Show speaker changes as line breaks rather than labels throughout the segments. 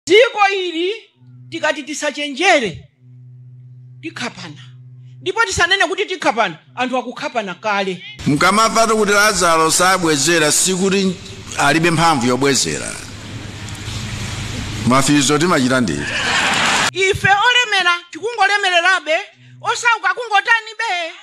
Dziko hili tikati tisachenjere tikhapana. Ndipo tisanene kuti tikhapana, anthu akukhapana kale.
Mkamafata kuti Lazaro sabwezera sikuti alibe mphamvu yobwezera. Mafizo timachita ndiri.
Ife olemera tikungolemererabe, osauka kungotani be.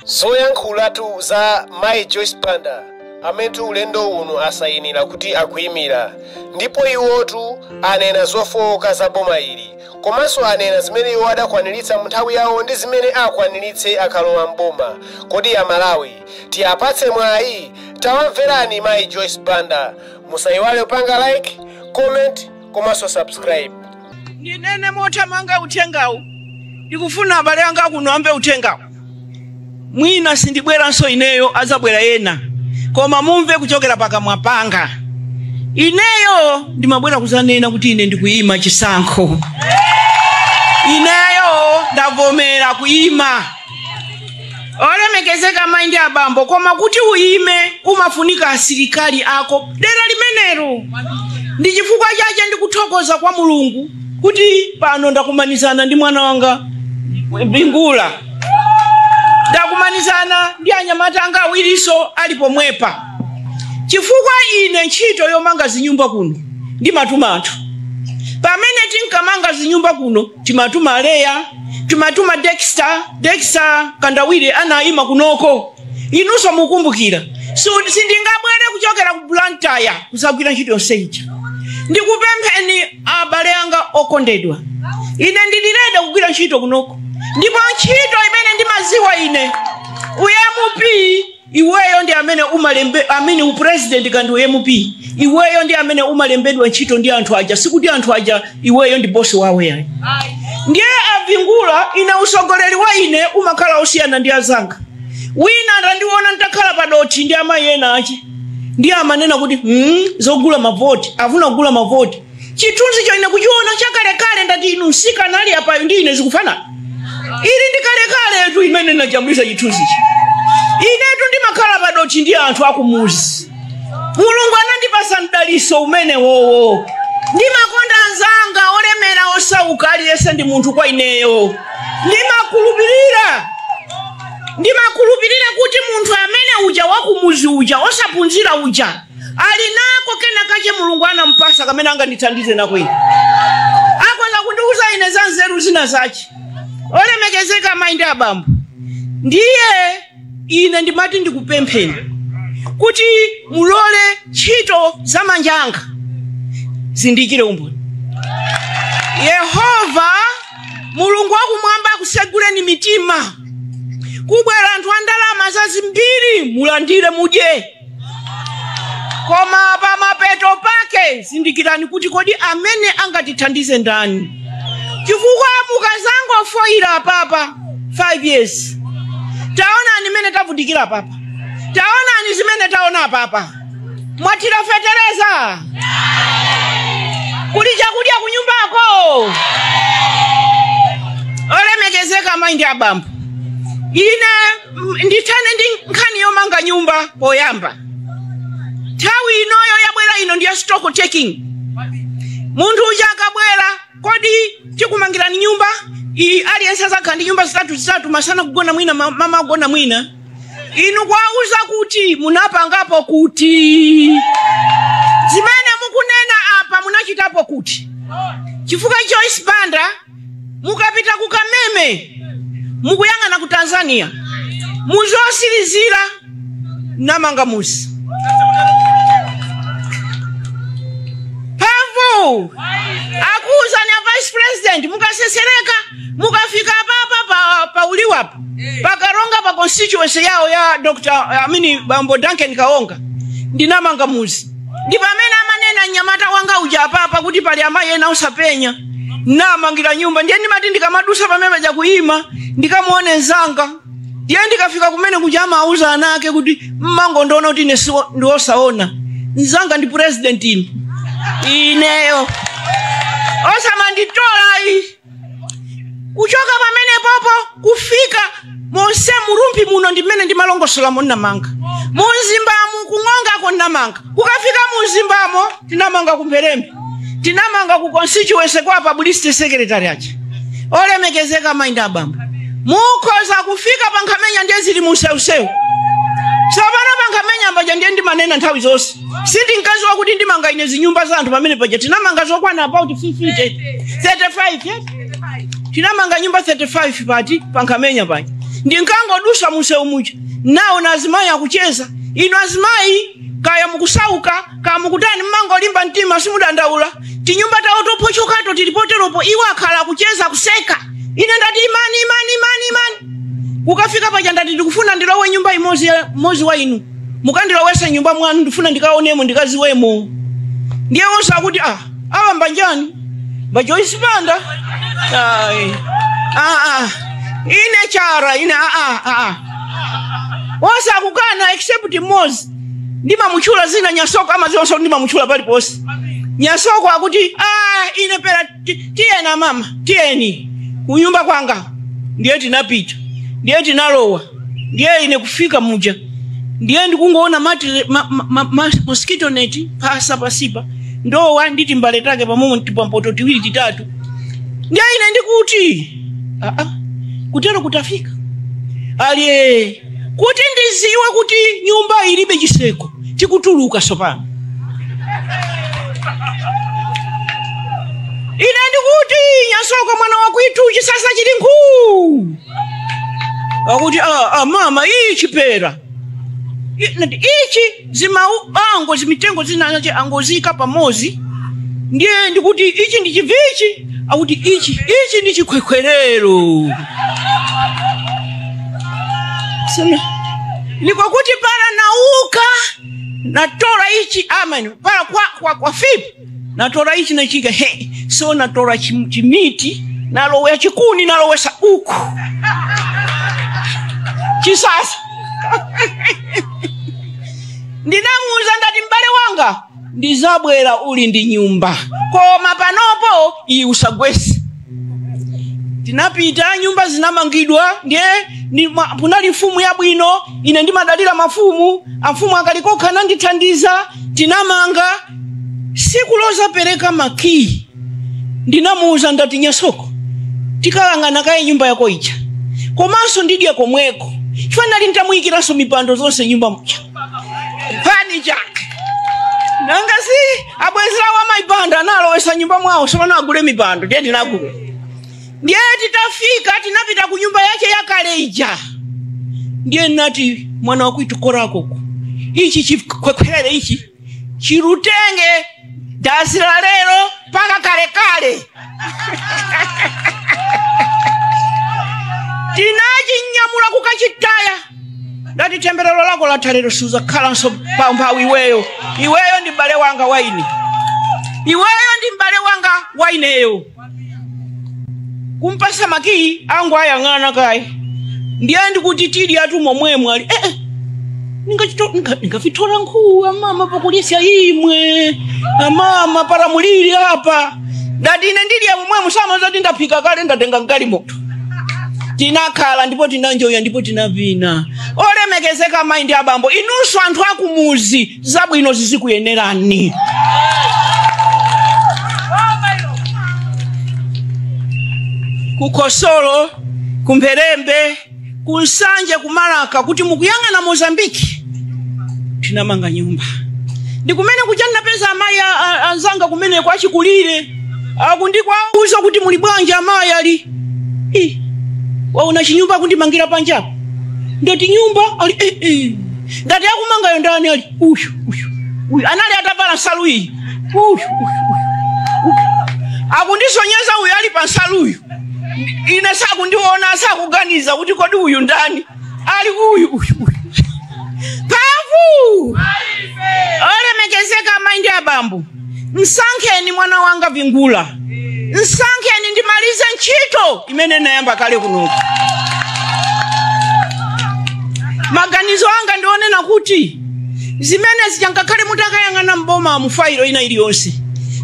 Zoyankhulatu za Mai Joyce Banda amene ulendo uno asayinira kuti akuyimira, ndipo iwotu anena zofowoka za boma ili, komanso anena zimene iwo adakwaniritsa mu nthawi yawo ndi zimene akwaniritse akalowa mboma. Kodi ya Malawi tiyapatse mwayi? Tawamverani Mai Joyce Banda. Musayiwale kupanga like, comment, komanso subscribe.
Ndinene mothamanga uthengawu, ndikufuna abale anga kuno amve uthengawu. Mwina sindibweranso ineyo, azabwera yena, koma mumve kuchokera pakamwa panga. Ineyo ndimabwera kuzanena kuti ine ndikuyima chisankho. Ineyo ndavomera kuyima. Olemekezeka Mai ndi abambo, koma kuti uyime umafunika asilikali ako dera limenero. Ndi chifukwa chache ndikuthokoza kwa Mulungu kuti pano ndakumanizana ndi mwana wanga Bingula. Ndakumanizana ndi anyamata anga awiriso alipo mwepa. Chifukwa ine ntchito yomanga zinyumba kuno ndi matumatu. Pamene tinkamanga zinyumba kuno timatuma Leya, timatuma Dexter Kandawire anayima kunoko. Inunso mukumbukira. Sindingabwere kuchokera ku Blantyre kusagwira ntchito yonseyi. Ndikupempheni abale anga okondedwa. Ine ndilireda kugwira ntchito kunoko. Ndipo ntchito imene ndimaziwa ine, UMP, iweyo ndi amene amene upresident kandi UMP, iweyo ndi amene umalembedwa ntchito ndi anthu aja, sikuti anthu aja iweyo ndi bosi wawe yayi. Ndiye Bingula ina usogoleri wa ine umakhala osiyana ndi azanga. Wina ndandiona ntakhala padoti ndi amayi ena achi. Ndiye amanena kuti zogula mavoti, afuna kugula mavoti. Chithunzi cho ine kuchiona chakalekale ndati inu nsika nali apa ndi ine zikufana. Ili ndikalekale tu imene najambulisa chithunzi chi. Inetu ndimakhala padoti ndi anthu akumuzi. Mulungu anandipasa mdaliso umene wowo. Ndimakonda anzanga olemera osauka aliyese ndi munthu kwa ineyo. Ndimakhulupirira kuti munthu amene uja wakumuzi uja osaphunzira uja ali nako kena kache Mulungu anampasa kamene angandithandize nako ine. Akoza kundiuza ine za nzeru zina zachi. Olemekezeka Mai ndi abambo. Ndiye ine ndimati ndikupempheni kuti mulole ntchito za manjanga zindikire umboni. Yehova Mulungu wakumwamba akuseguleni mitima. Kubwera anthu andalama zazimbiri mulandire mudye. Koma pa mapeto pake zindikirani kuti kodi amene angatithandize ndani. Chifukwa mukazango foira papa 5 years. Taonani mene tavudikira papa. Taonani zimene taona papa. Mwatira fetereza. Kuli chakudya kunyumbako. Olemekezeka Mai ndi abambo. Ine ndithane ndi nkhani yomanga nyumba poyamba. Tawi inoyo yabwera ino ndiya stock taking. Munthu uja akabwera kodi tikumangirani nyumba aliyense azakhala nyumba zitatu masana kugona mwina mama kugona mwina. Inu kwauza kuti munapangapo kuti. Zimene mukunena apa munachitapo kuti. Chifukwa Joyce Banda mukapita ku Kameme mukuyang'ana ku Tanzania muzosirizira namanga musi. Pavu akuza ni vice president mukasesereka mukafika pa uliwapa pakaronga pa constituency yao ya Dr. Bambo Duncan Kaonga ndinamanga muzi. Ndipo amene amanena nyamata wanga uja papa kuti pali amayi ena usapenya namangira nyumba. Ndiye ndimati ndikamadusa pamene ja kuyima ndikamuone nzanga. Ndiye ndikafika kumene kuja amauza anake kuti mmango ndona kuti ine ndiosaona. Nzanga ndi president ine. Ineyo osamanditola kuchoka pamene popo kufika monse murumpi muno ndimene ndimalongosola monnamanga. Munzimbamu kung'onga konnamanga. Kukafika munzimbamo tinamanga kumperembe. tinamanga ku constituency kwa publicity secretary achi olemekezeka maindi abambo mukoza kufika Pankamenya ndiye zili museusewu sabana Pankamenya mbaja ndiye ndi manena nthawi zonse sindi nkazi wakuti ndimanga ine zinyumba za anthu pamene paja tinamanga zokwana about 35 yes tinamanga nyumba 35 pati Pankamenya paja ndinkangodusa museu muja nawo na azimayi akucheza ino azimayi kaya mukusauka kaya mukutani mmango limba mtima simudandaula tinyumba tawo topochokato tilipoteropo iwo akhala kucheza kuseka ine ndati imani kukafika paja ndati ndikufuna ndilowe nyumba imozi wa inu mukandilowesa nyumba mwanu ndifuna ndikaonemo ndikaziwemo ndiye wosa kuti awa mbanjani Joyce Banda ine chara ine wosa kukana except Mozi ndima muchula zina Nyasoko ama zonso ndima muchula pali posi Nyasoko akuti ine pera tiyena mama tiyeni kunyumba kwanga ndiye tinapita ndiye tinalowa ndiye ine kufika muja ndiye ndikungoona mosquito net pasa pasipa ndowa nditi mbale take pamomo tipampoto tiwili titatu ndiye ine ndikuti kutero kutafika aliye kuti ndiziwe kuti nyumba ilibe chiseko tikutuluka sopano ine ndikuti Nyasoko mwana wakwitu chisasa chili nkuu akuti mama ichi pera ichi ango zimitengo zinache angozika pamozi ndiye ndikuti ichi ndi chivichi akuti ichi ndi chikwekwerero sana niko kuti para nauka natora ichi amen para kwa fipi natora ichi na chika so natora chimiti nalowe chikuni nalowesa uku chisasa ndinamuza ndati mbale wanga ndizabwera uli ndi nyumba koma panopo usagwesi tinapita nyumba zinamangidwa ndiye punali mfumu yabwino ine ndimadalira mafumu amfumu akalikokha nandithandiza tinamanga sikuloza pereka makii ndinamuza ndati Nyasoko tikalangana kaye nyumba yako icha komanso ndidya komweko fanali ntamuyikiraso mipando zonse nyumba mucha pani chake nanga si abwezera wa maibanda nalowesa nyumba mwawo sopano agule mipando ndiye tinagule ndiye titafika tinapita ku nyumba yake yakaleija ndiye nati mwana wakwitu korakoko ichi chikwekwerere ichi chirutenge dasira lero paka kale tinaji nyamula kukachitaya ndati temberero lako la talero suza kalanso pampa iweyo ndi mbale wanga waini waineyo kumpasa makii angu ayang'ana kai ndiye ndikuti tili atu momwemwe ali ningavitola nkuu mama pakulisia imwe mama para mulili hapa ndati ine ndili ya momwemwe sama zati ndapika kale ndatenga ngali moto tinakhala ndipo tinanjoya ndipo tinavina olemekezeka maindi abambo inunso anthu akumuzi zabwino zizikuyenerani kukosolo kumperembe kunsanje kumalaka kuti mukuyang'ana Mozambiki tinamanga nyumba ndikumene kuchana pesa amayi anzanga kumene kwachikulire akundikwa uzo kuti muli bwanja amayi ali waona chinyumba kundimangira panjapo ndoti nyumba ali ndati akumanga ndani ali uyu anali atavala nsalu iyi uyu akundisonyeza uyu ali pa nsalu uyu ine sakundiona sakuganiza kuti kodi uyu ndani ali uyu pavu olemekezeka maindi abambo nsankheni mwana wanga Vingula nsankheni ndimalize ntchito imene nayamba kale kunoku maganizo anga ndionena kuti zimene zijangakhale mutakayang'ana mboma mufairo ina iliyonse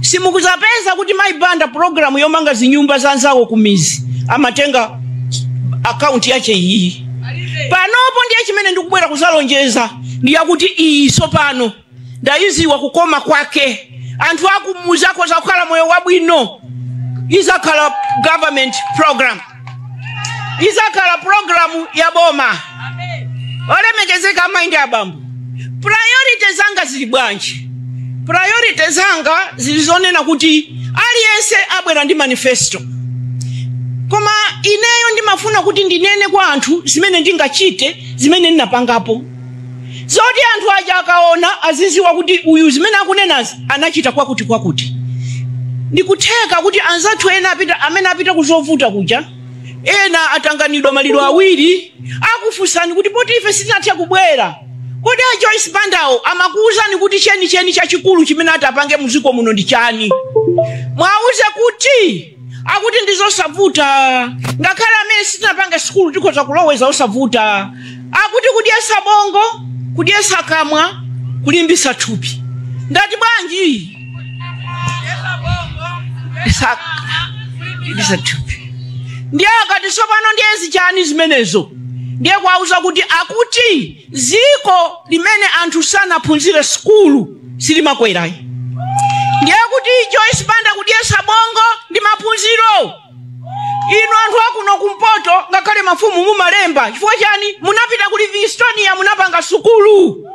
simukuzapeza kuti maibanda programu yomanga zinyumba zanzawo kumizi amatenga account yache iyi panopo ndiye chimene ndikubwera kuzalonjeza ndiye kuti iso pano ndaiziwa kukoma kwake anthu akumuza koza kukhala moyo wabwino. Izakhala government program. Izakhala program ya boma. Olemekezeka amaindi abambo. Priorities zanga zili bwanji. Priorities zanga zilizonena kuti aliyense abwera ndi manifesto. Koma ineyo ndimafuna kuti ndinene kwa anthu zimene ndingachite, zimene ndinapangapo. Zoti anthu aja akaona aziziwa kuti uyu zimene akunenazi anachita kwakuti. Ndikutheka kuti anzathu ena amene apita kuzovuta kuja, ena atanganidwa maliro awiri, akufunsani kuti poti ife sitinatha kubwera. Kodi a Joyce Bandawo amakuwuzani kuti cheni chachikulu chimene atapange muziko muno ndi chani? Mwauze kuti akuti ndizosavuta, ngakhale amene sitinapanga sikulu tikhoza kuloweza osavuta. Akuti kudyesa bongo, kudyesa kamwa, kulimbisa thupi. Ndati bwanji? Kulimbisa thupi. Ndiye akati sopano ndiyezi chani zimenezo. Ndiye kwauza kuti akuti ziko limene anthu sanaphunzire sikulu silimakwerayi. Ndiye kuti Joyce Banda kudyesa bongo ndi maphunziro. Ino anthu akuno kumpoto ngakhale mafumu mumalemba. Chifukwa chani? Munapita ku Livingstonia munapanga sikulu.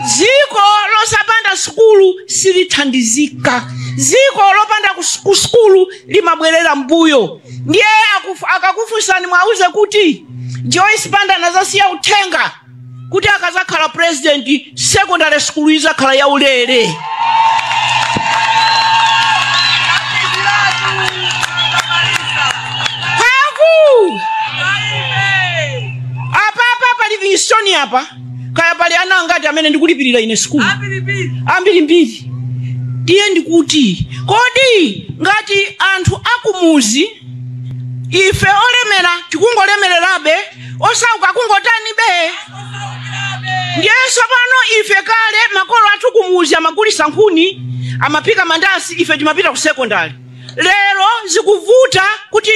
Ziko losapanda sikulu silithandizika. Ziko lopanda ku sikulu limabwerera mbuyo. Ndiye akakufunsani mwauze kuti Joyce Banda nazasiya uthenga kuti akazakhala president secondary school izakhala ya ulere. Apa Livingstonia apa kaya pali ana ngati amene ndikulipirira ine school ambiri. Ndiye ndikuti kodi ngati anthu akumuzi ife olemera tikungolemererabe osauka kungotani be. Ndiye sopano ife kale makolo athu kumuzi amagulisa nkhuni amapika mandasi ife timapita ku secondary. Lero zikuvuta kuti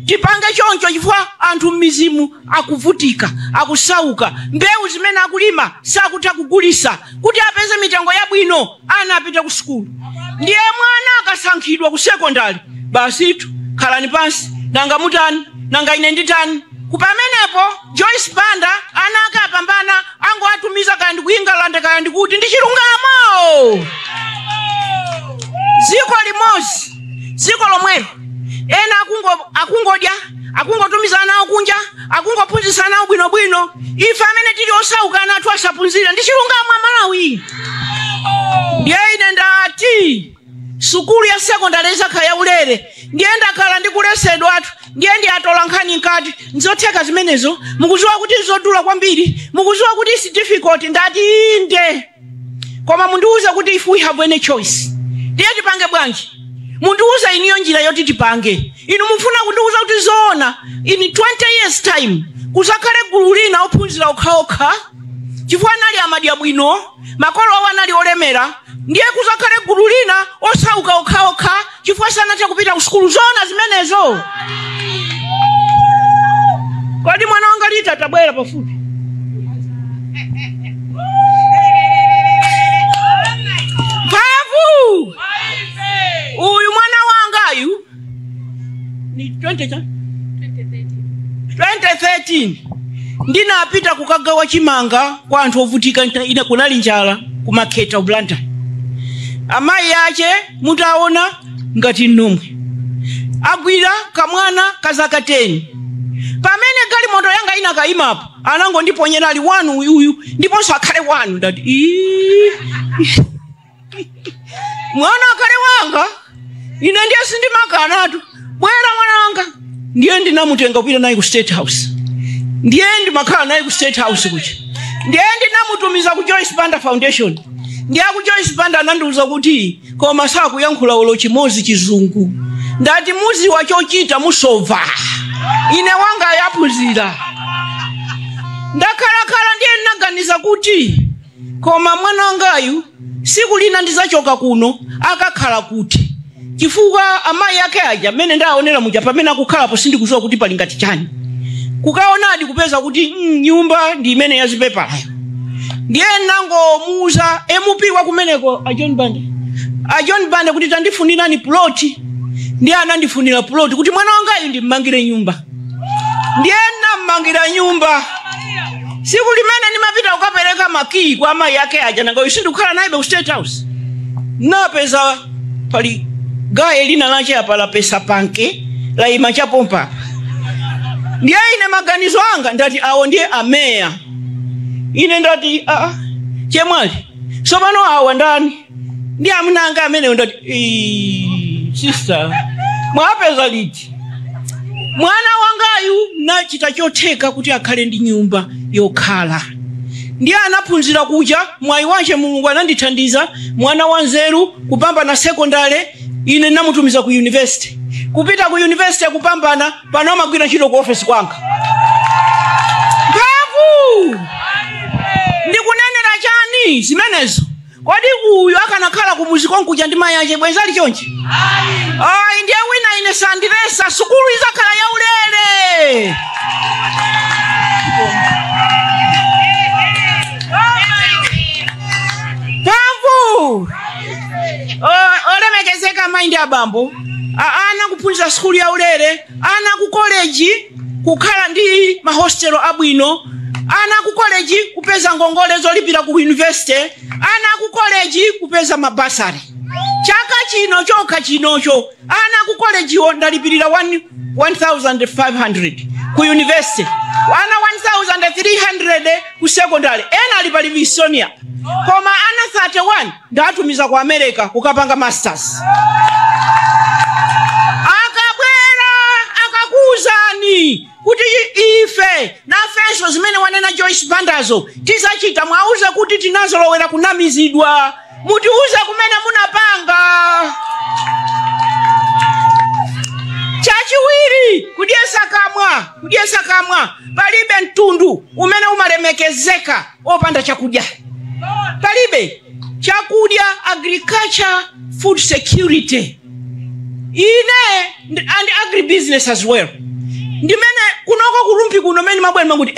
tipange choncho chifukwa anthu mizimu akuvutika, akusauka. Mbewu zimene akulima sakutha kugulisa kuti apeze mitengo yabwino anapita ku school. Ndiye mwana akasankhidwa ku secondary basitu khalani pansi nanga mutani nanga ine nditani. Kupamenepo Joyce Banda anaka apambana ango atumiza kaya ndi ku England kaya ndi kuti ndi chilungamo. Ziko limozi, ziko lomwelo. Ena akungodya, akungotumiza nawo kunja, akungophunzitsa nawo bwino. Ife amene tili osauka nathu asaphunzira ndi chilungamo Malawi. Ndiye ine ndati sukulu ya secondary izakhala ya ulere. Ndiye ndakhala ndikulesedwa athu. Ndiye ndi atola nkhani nkati nzotheka zimenezo. Mukuziwa kuti zodula kwambiri, mukuziwa kuti it's difficult. Ndati inde. Koma mundiuze kuti if we have any choice, ndiye tipange bwanji? Mundiuza iniyo njira yoti tipange. Inu mufuna kundiuza kuti zoona in 20 years time kuzakhale gulu lina ophunzira okhaokha chifukwa nali amadya bwino, makolo awo anali olemera. Ndiye kuzakhale gulu lina osauka okhaokha chifukwa sanatha kupita ku sikulu. Zoona zimenezo. Kodi mwana wanga lita tabwera pafupi? Pavu! Uyu mwana wangayu ni 2013 ndinapita kukagawa chimanga kwa anthu ovutika ina kunali njala kumakheta ublanta. Amayi yache mutaona ngati nomwe agwira kamwana kazaka 10. Pamene gali moto yanga ina kaimapo anango ndiponyera ali wanu uyu ndiponso akhale wanu. Ndati mwana akale wanga ine ndiye sindimakanatu bwera mwana wanga. Ndiye ndinamutenga kupita naye ku State House. Ndiye ndimakhala naye ku State House kucha. Ndiye ndinamutumiza ku Joyce Banda Foundation. Ndiye ku Joyce Banda anandiuza kuti koma sakuyankhula olo chimozi chizungu. Ndati muzi wachochita musova. Ine wanga yaphunzira. Ndakhala ndiye ndinaganiza kuti koma mwana wangayu siku lina ndizachoka kuno akakhala kuti. Chifukwa amayi ake aja mene ndaonera muja pamene akukhalapo sindikuziwa kuti pali ngati chani. Kukaonadi kupeza kuti nyumba ndi imene yazipepalayo. Ndiye nango muuza MP wa kumeneko a John Banda. a John Banda kuti tandifunirani ploti, ndiye anandifunira ploti kuti mwana wangayu ndimmangire nyumba. Ndiye nammangira nyumba. Siku limene nimapita kukapereka makii kwa amayi yake aja nanga usindikhala naye ku State House. Napeza pali gaye lina lache apala pesa panke la imacha pompa. Ndiye ine maganizo anga ndati awo ndiye ameya. Ine ndati chemwali. So pano awa ndani. Ndiye amunanga amene ndati sister mwapeza liti. Mwana wangayu nachita chotheka kuti akhale ndi nyumba yokhala. Ndiye anaphunzira kuja mwayi wache Mulungu anandithandiza mwana wanzeru kupambana secondary ine namutumiza ku university. Kupita ku university kupambana pano magwira ntchito ku office kwanga. Mphamvu! Ndikunenera chani zimenezo? Kodi uyu akanakhala ku muziko nkuja ndi mayi ache bwenza ali chonchi? Ndiye wina ine sandiresa sukulu izakhala ya ulere. Mphamvu! Olemekezeka mayi ndi abambo. Ana kuphunzira sukulu ya ulere, ana ku college kukhala ndi mahostelo abwino, ana ku college kupeza ngongole zolipira ku university, ana ku college kupeza mabasari. Chaka chino chokha chinocho ana ku college ndalipirira 1500 ku university, ana 1300 ku secondary, ena ali pa Livisonia. Koma ana 31 ndatumiza ku America kukapanga masters. Akabwera akakuzani kuti ife na fenso zimene wanena Joyce Bandazo tizachita mwauze kuti tinazolowera kunamizidwa. Mutiuze kumene munapanga. Chachiwiri kudyesa kamwa palibe mtundu umene umalemekezeka opanda chakudya. Palibe chakudya, agriculture, food security. And agribusiness as well. Ndimene kunoko kulumpi kuno mene mabwene mamuti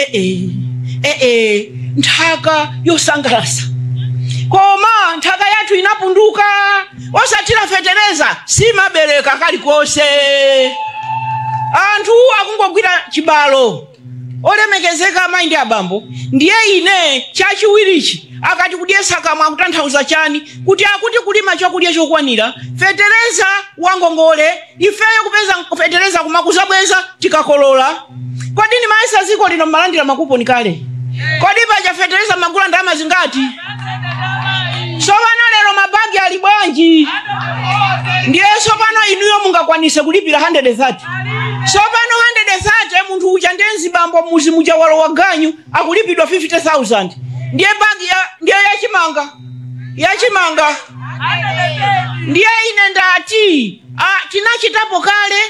nthaka yosangalasa. Koma nthaka yathu inapunduka, osatira fetereza simabereka kalikose. Anthu akungogwira chibalo. Olemekezeka mayi ndi abambo. Ndiye ine chachiwirichi akati kudyesa kamwa kutanthauza chani kuti akuti kulima chakudya chokwanira, fetereza wangongole, ifeyo kupeza fetereza kumakuza bweza tikakolola. Kodi ni maesa ziko lino malandira makuponi kale? Kodi paja fetereza magula ndama zingati? Sopano lero mabagi ali bwanji. Ndiye sopano inuyo mungakwanise kulipira 130. Sopano 130 munthu uja ndenzi bambo muzi muja walo waganyu akulipidwa 50,000. Ndiye bagi ndiye yachimanga. Ndiye ine ndati tinachitapo kale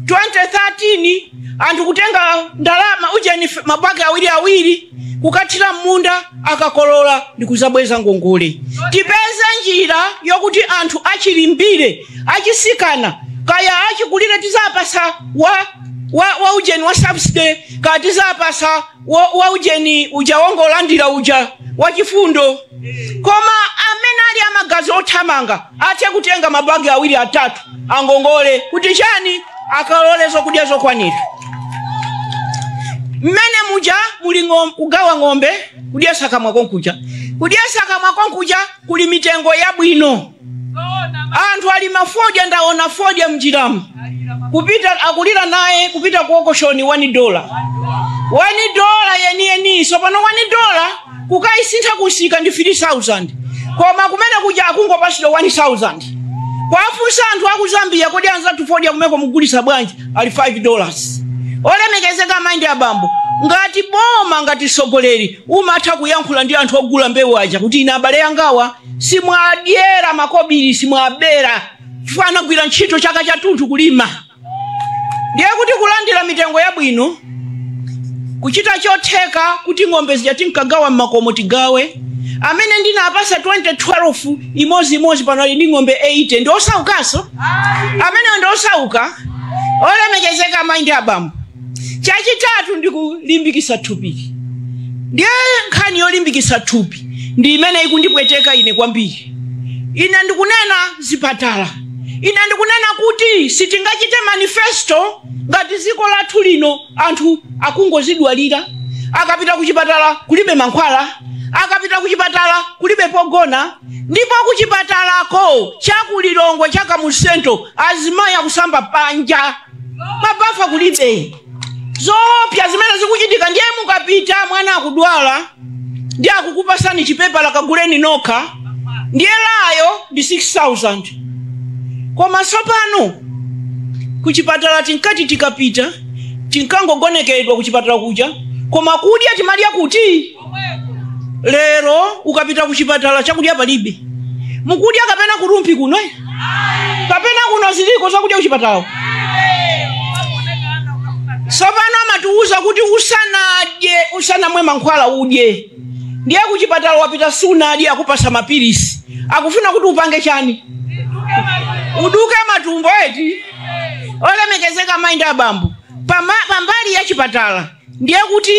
2013 anthu kutenga ndalama ujeni mabagi awiri kukathira munda akakolola ndikuzabweza ngongole. Tipeze njira yokuti anthu achilimbire, achisikana, kaya achikulire tizapasa wa ujeni wa subsidy, kaya tizapasa wa ujeni uja wongolandira uja wachifundo. Koma amene ali amagazi othamanga ate kutenga mabagi awiri atatu angongole kuti chani akalole zokudya zokwanira. Mmene muja muli kugawa ng'ombe kudyesa kamwa konkuja. Kudyesa kamwa konkuja kuli mitengo yabwino. Anthu ali mafodya ndaona fodya mjiramu. Kupita akulira naye kupita kuokoshoni $1. $1 yeni sopano $1 kukaisintha kusika ndi 3,000. Koma kumene kuja akungopasira 1,000. Kwafunsa anthu aku Zambia kodi anzathu fodya kumeko mugulisa bwanji ali $5. Olemekezeka mayi ndi abambo. Ngati boma ngati sogoleri umatha kuyankhula ndi anthu ogula mbewu aja kuti ine abale yangawa simwadyera makobiri simwabera chifukwa anagwira ntchito chaka chathunthu kulima. Ndiye kuti kulandira mitengo yabwino kuchita chotheka kuti ng'ombe zija tinkagawa mmakomo tigawe. Amene ndinapasa 2012 imozi pano ali ndi ng'ombe 80 ndi osaukaso. Amene ndi osauka. Olemekezeka mayi ndi abambo. Chachitatu ndikulimbikisa thupi. Ndiye nkhani yolimbikisa thupi ndi imene ikundipweteka ine kwambiri. ine ndikunena zipatala, ine ndikunena kuti sitingachite manifesto ngati ziko lathu lino anthu akungozidwalira, akapita kuchipatala kulibe mankhwala, akapita kuchipatala kulibe pogona, ndipo kuchipatalako chakulilongwe chakamusento azimayi akusamba panja, mabafa kulibe. Zopya zimene zikuchitika ndiye mukapita mwana akudwala ndiye akukupasani chipepala kaguleni nokha, ndiye layo ndi 6,000. Koma sopano kuchipatala tinkati tikapita tinkangogonekedwa kuchipatala kuja, koma kudya timadya kuti. Lero ukapita kuchipatala chakudya palibe, mukudya kapena kurumpi kuno kapena kuno ziliko zakudya kuchipatala. Sopano amatiuza kuti usanamwe mankhwala udye, ndiye kuchipatala wapita sunadye akupasa mapilisi, akufuna kuti upange chani? Uduke matumbo eti. Olemekezeka maindi abambo pambali ya chipatala ndiye kuti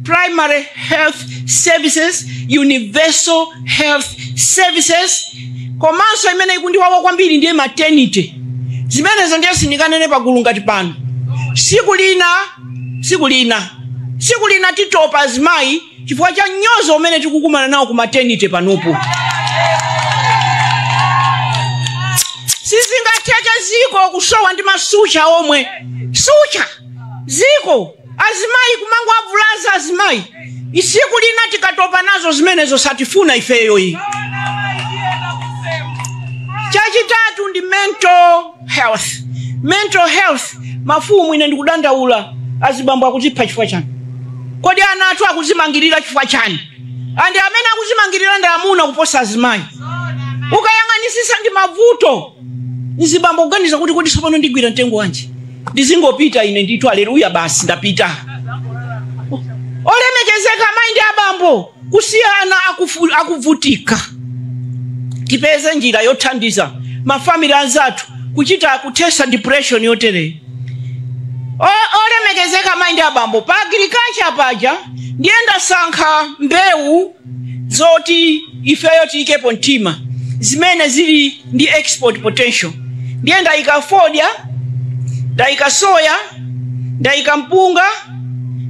primary health services, universal health services, komanso imene ikundiwawa kwambiri ndiye maternity. Zimenezo ndiye sindikanene pagulu ngati pano. Siku lina titopa azimayi chifukwa cha nyozo umene tikukumana nawo ku maternity panopo. Sizingatheke ziko kusowa ndi masucha omwe. Sucha ziko azimayi kumangu avulaza azimayi. Isiku lina tikatopa nazo zimenezo satifuna ifeyo iyi. Chachitatu ndi mental health. Mental health mafumu ine ndikudandaula azibambo akuzipha chifukwa chani? Kodi ana athu akuzimangirira chifukwa chani? Andi amene akuzimangirira ndi amuna kuposa azimayi. Ukayang'anisisa ndi mavuto. Nzibambo kuganiza kuti sopano ndigwira mtengo wanji. Ndizingopita ine ndithu haleluya basi ndapita. Olemekezeka maindi abambo kusiyana akuvutika. Tipeze njira yothandiza mafamily anzathu kuchita kutesa depression yotere. Olemekezeka maindi abambo pa agriculture paja ndienda sankha mbewu zoti ifeyo tikepo mtima zimene zili ndi export potential. Ndienda ikafodya, ndaika soya, ndaika mpunga,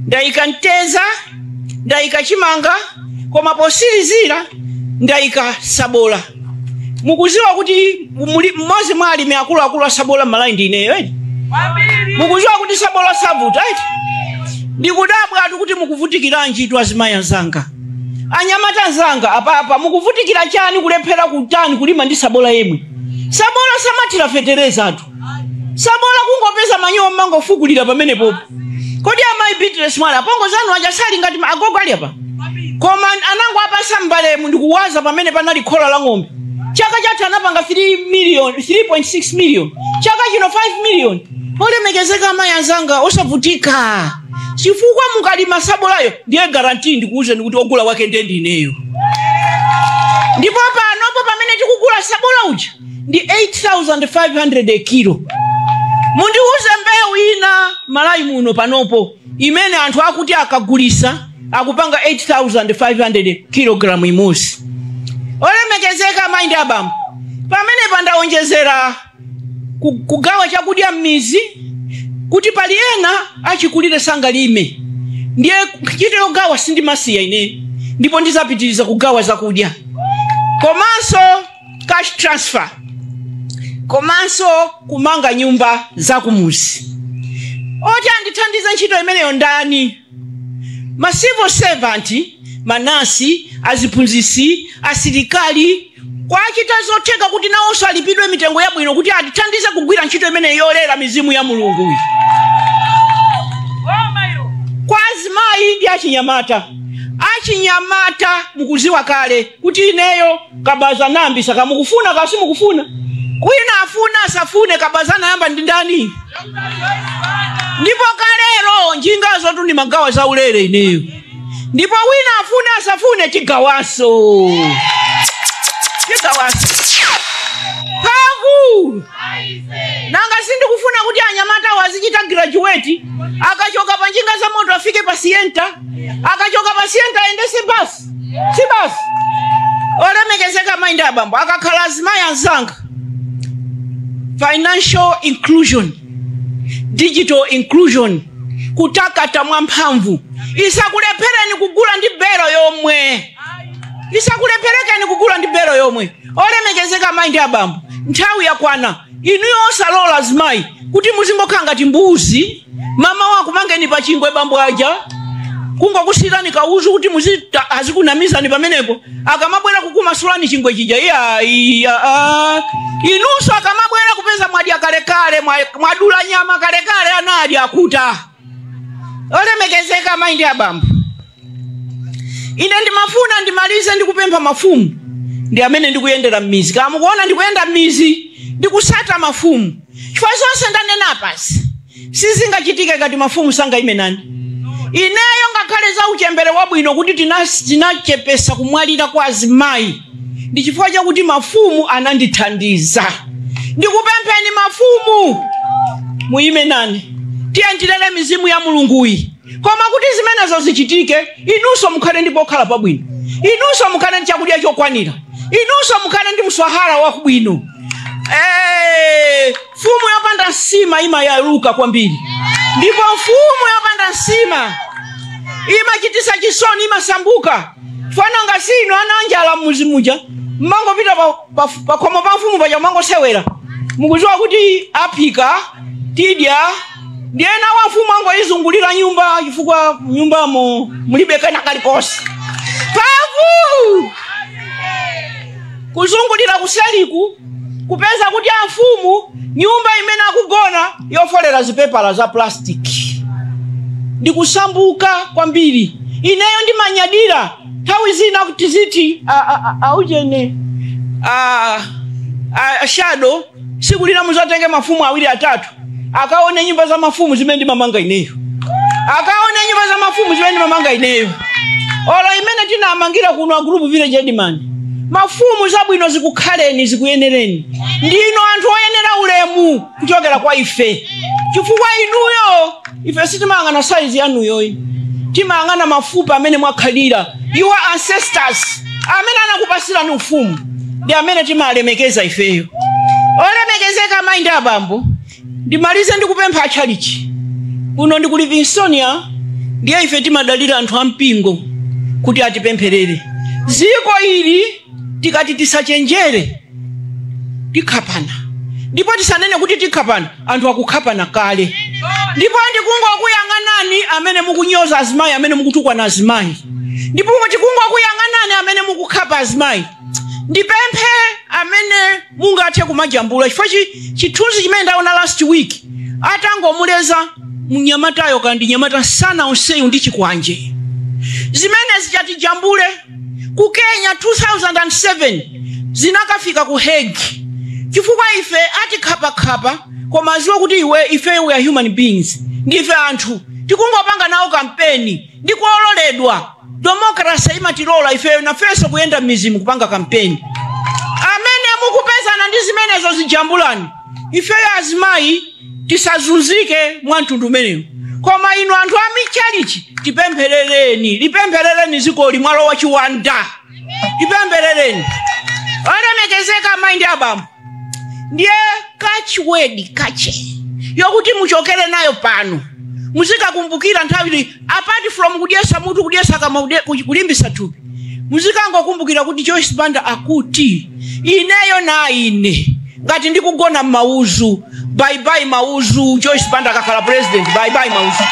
ndaika nteza, ndaika chimanga, koma posirizira ndaika sabola. Mukuziwa kuti mmozi mwali meakulu a sabola malai ndineyo eti? Mukuziwa kuti sabola savuta eti? Ndikudabwa atu kuti mukuvutikiranji itu azimayi anzanga. Anyamata anzanga apa mukuvutikira chani kulephera kutani kulima ndi sabola yemwe? Sabola samatira fetereza atu. Sabola kungopeza manyowa mangofukulira pamene popo. Kodi amayi Beatrice mwala pongo zanu ajasali ngati agogo ali apa? Koma anango apa sambale ndikuwaza pamene panali khola la ng'ombe. Chaka chathu anapanga 3.6 million. Chaka chino 5 million. Olemekezeka amayi anzanga osavutika. Chifukwa mukalima sabolayo ndiye guarantee ndikuuzeni kuti ogula wake ndineyo. Ndipo panopo pamene tikugula sabola uja ndi 8,500 a kilo. Mundiuze mbewu ina malai muno panopo imene anthu akuti akagulisa akupanga 8,500 kilogramu imosi. Olemekezeka maindi abambo pamene pandaonjezera kugawa chakudya m'mizi kuti pali ena achikulire sangalime, ndiye chitero gawa sindi masiya ine ndipo ndizapitiriza kugawa zakudya. Komanso cash transfer, komanso kumanga nyumba za kumuzi. Oti andithandiza ntchito imeneyo ndani? Ma civil servant, manasi, aziphunzitsi, asilikali, kwachita zotheka kuti nawonso alipidwe mitengo yabwino kuti atithandize kugwira ntchito imene yolera mizimu ya Mulungu. Kwa azimayi ndi achinyamata. Achinyamata mukuziwa kale kuti ineyo kabaza nambi saka mukufuna kasi mukufuna. Kwina afuna asafune kabazana yamba ndi ndani? Ndipo kalero njingazo tu ni magawa za ulere ineyo. Ndipo wina afuna asafune tigawaso. Tigawaso. Pagu! Nanga sindi kufuna kuti anyamata wazichita graduate, akachoka panjinga za moto afike pasienta, akachoka pasienta aende si basi. olemekezeka maindi abambo akakhala azimayi anzanga financial inclusion digital inclusion kutakata mwamphamvu isakulephereni kugula ndi belo yomwe isakulepherekeni kugula ndi belo yomwe olemekezeka maindi abambo nthawi yakwana inuyo osalola azimayi kuti muzingokhala ngati mbuzi mama wako mangeni pa chingwe bambo aja kungokusirani kauzu kuti azikunamizani pamenepo akamabwera kukumasulani chingwe chija inunso akamabwera kupeza mwadya kalekale mwadula nyama kalekale anadya akuta olemekezeka maindi abambo ine ndimafuna ndimalize ndikupempha mafumu ndi amene ndikuyendera m'mizi kama mukuona ndikuyenda m'mizi ndikusata mafumu chifukwa zonse ndanena pasi sizingachitike ngati mafumu sangaime nani ineyo ngakhale za uchembere wabwino kuti tinachepesa kumwalira kwa azimayi ndi chifukwa chakuti mafumu anandithandiza ndikupempheni mafumu muime nani tiye ntilele mizimu ya mulunguyi koma kuti zimenezo zichitike inunso mukhale ndi pokhala pabwino inunso mukhale ndi chakudya chokwanira inunso mukhale ndi mswahara wakubwino fumu yopanda nsima imayaluka kwambiri ndipo fumu yopanda nsima imachitisa chisoni imasambuka fananga sino ananjala muzimuja mango pita pa khomo pa mfumu paja mango sewera mukuziwa kuti aphika tidya ndiyena wa mfumu ango izungulira nyumba chifukwa nyumbamo mulibe kena kalikosi pavu kuzungulira kuseliku kupeza kuti amfumu nyumba imene akugona yofolera zipepala za plastic ndikusambuka kwambiri ineyo ndimanyadira nthawi zina kuti ziti aujene shadow sikulira muzatenge mafumu awiri atatu akaone nyumba za mafumu zimene ndimamanga ineyo akaone nyumba za mafumu zimene ndimamanga ineyo olo imene tinamangira kuno a group village edman mafumu zabwino zikukhaleni zikuyenereni ndino anthu oyenera ulemu kuchokera kwa ife chifukwa inuyo ife sitimangana size yanuyo timangana mafupa amene mwakhalira your ancestors amene anakupasirani ufumu ndi amene timalemekeza ifeyo olemekezeka maindi abambo ndimalize ndikupempha achalichi kuno ndi ku Livinsonia ndiye ife timadalira anthu ampingo kuti atipempherere ziko ili tikati tisachenjere tikhapana ndipo tisanene kuti tikhapana anthu akukhapana kale ndipo ndikungokuyang'anani amene mukunyoza azimayi amene mukutukwa na azimayi ndipo tikungokuyang'anani amene mukukhapa azimayi ndipemphe amene mungathe kumajambula chifukwa chithunzi chimene ndaona last week atangomuleza mnyamatayo kandi nyamata sana onseyu ndi chikwanje zimene zichitijambule ku Kenya 2007 zinakafika ku Hague chifukwa ife atikhapa koma aziwa kuti ife we are human beings ndife anthu tikungopanga nawo kampeni ndikuololedwa democracy imatilola ife nafeso kuyenda mizimu kupanga kampeni amene mukupezana ndi zimenezo zijambulani ife azimayi tisazunzike mwantundu umenewo koma inu anthu amichalichi lipempherereni ziko limwalo wa chiwanda lipempherereni olemekezeka maindi abambo ndiye catchword kache yokuti muchokere nayo pano muzikakumbukira nthawi apart from kudyesa mutu kudyesa kama kulimbisa thupi muzikangokumbukira kuti Joyce Banda akuti ineyo na ine ngati ndikugona mauzu bye bye mauzu Joyce Banda kakhala president bye bye mauzu